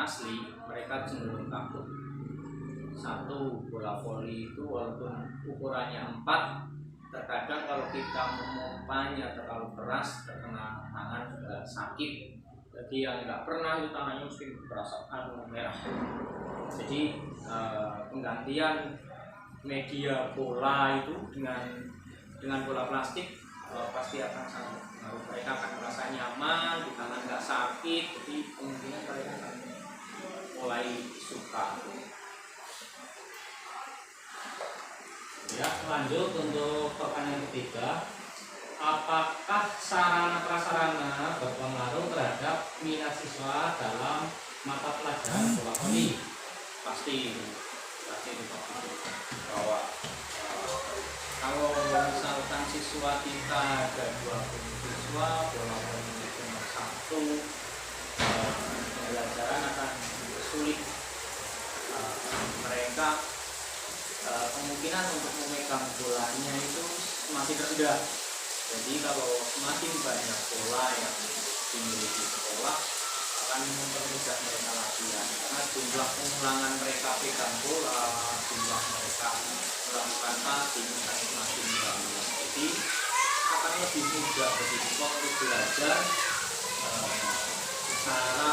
asli, mereka cenderung takut. Satu, bola voli itu walaupun ukurannya 4, terkadang kalau kita memompanya terlalu keras terkena tangan juga sakit. Jadi yang nggak pernah itu tangannya mesti berasa merah. Jadi penggantian media bola itu dengan bola plastik pasti akan sangat pengaruh. Mereka akan merasa nyaman, di tangan nggak sakit, jadi kemungkinan mereka akan mulai suka. Ya, lanjut untuk pertanyaan ketiga. Apakah sarana prasarana berpengaruh terhadap minat siswa dalam mata pelajaran bola voli? Pasti bahwa kalau misalkan siswa kita ada 20 siswa, bola voli nomor 1, pembelajaran akan sulit. Mereka kemungkinan untuk memegang bolanya itu semakin rendah. Jadi kalau semakin banyak bola yang dimiliki sekolah akan mempermudah mereka latihan, karena jumlah pengulangan mereka pegang bola, jumlah mereka melakukan passing akan semakin banyak. Jadi akan lebih mudah bagi siswa untuk belajar secara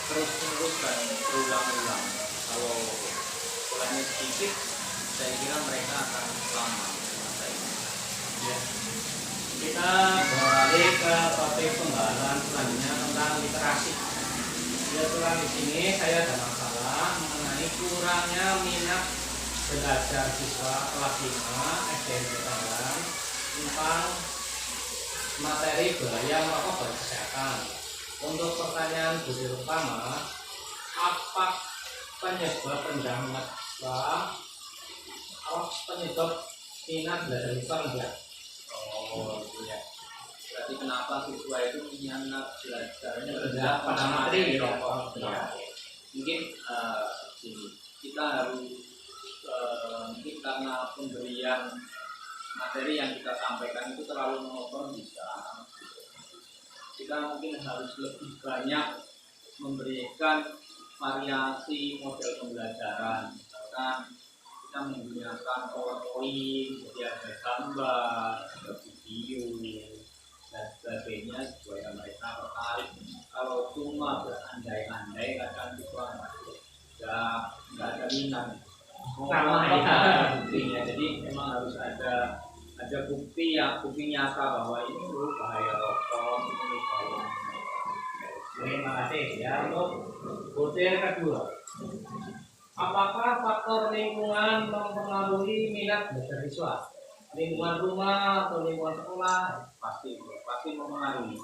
terus-menerus dan berulang-ulang. Kalau bolanya sedikit, saya kira mereka akan lama. Ya. Kita beralih ke topik pembahasan selanjutnya tentang literasi. Kebetulan di sini saya ada masalah mengenai kurangnya minat belajar siswa kelas 5 SD Tangerang tentang materi bahaya merokok dan kesehatan. Untuk pertanyaan butir pertama, apa penyebab rendah minat siswa? Apa penyebab minat belajar siswa rendah? Oh iya. Berarti kenapa siswa itu minat belajarnya rendah Pada pada materi materi rokok? ya. Mungkin gini, kita harus mungkin karena pemberian materi yang kita sampaikan itu terlalu monoton bisa. Kita mungkin harus lebih banyak memberikan variasi model pembelajaran. Misalkan kita menggunakan PowerPoint, jadi ada gambar, ada video, dan sebagainya supaya mereka tertarik. Kalau cuma berandai-andai, kadang siswa nggak ada minat. Ada buktinya, jadi memang harus ada bukti nyata bahwa ini bahaya rokok, ini bahaya. Terima kasih ya. Untuk butir kedua, apakah faktor lingkungan mempengaruhi minat belajar siswa? Lingkungan rumah atau lingkungan sekolah? Pasti mempengaruhi.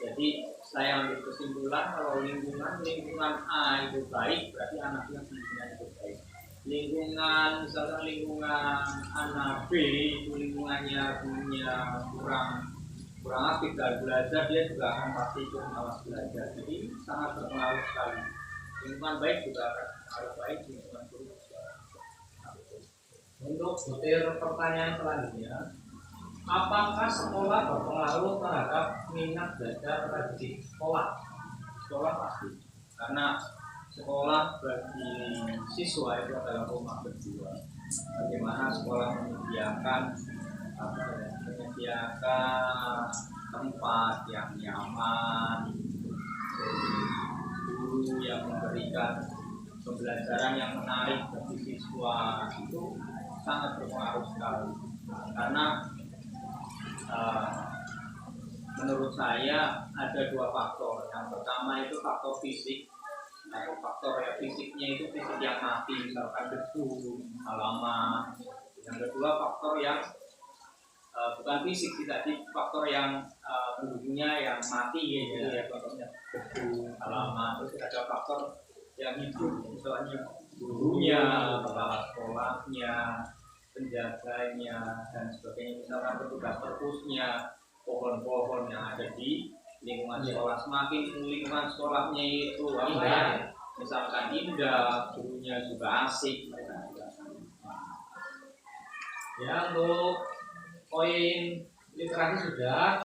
Jadi saya ambil kesimpulan kalau lingkungan A itu baik, berarti anaknya lingkungan itu baik. Misalkan lingkungan anak B itu lingkungannya kurang aktif dalam belajar, dia juga akan pasti ikut malas belajar. Jadi sangat berpengaruh sekali. Lingkungan baik juga akan harus baik, lingkungan buruk juga. Untuk butir pertanyaan selanjutnya, apakah sekolah berpengaruh terhadap minat belajar tradisi sekolah? Sekolah pasti, karena sekolah bagi siswa itu adalah rumah kedua. Bagaimana sekolah menyediakan tempat yang nyaman, guru yang memberikan pembelajaran yang menarik bagi siswa, itu sangat berpengaruh sekali. Karena menurut saya ada 2 faktor. Yang pertama itu faktor fisik. Faktor fisiknya itu fisik yang mati, misalkan gedung, halaman. Yang kedua faktor yang bukan fisik, tadi faktor yang penduduknya yang mati gitu ya, contohnya gedung, halaman. Terus ada faktor yang hidup, misalnya gurunya, kepala sekolahnya, penjaganya, dan sebagainya. Misalkan petugas perpusnya, pohon-pohon yang ada di lingkungan sekolah. Semakin lingkungan sekolahnya itu misalkan indah, gurunya juga asik, mereka juga Ya, untuk poin literasi sudah.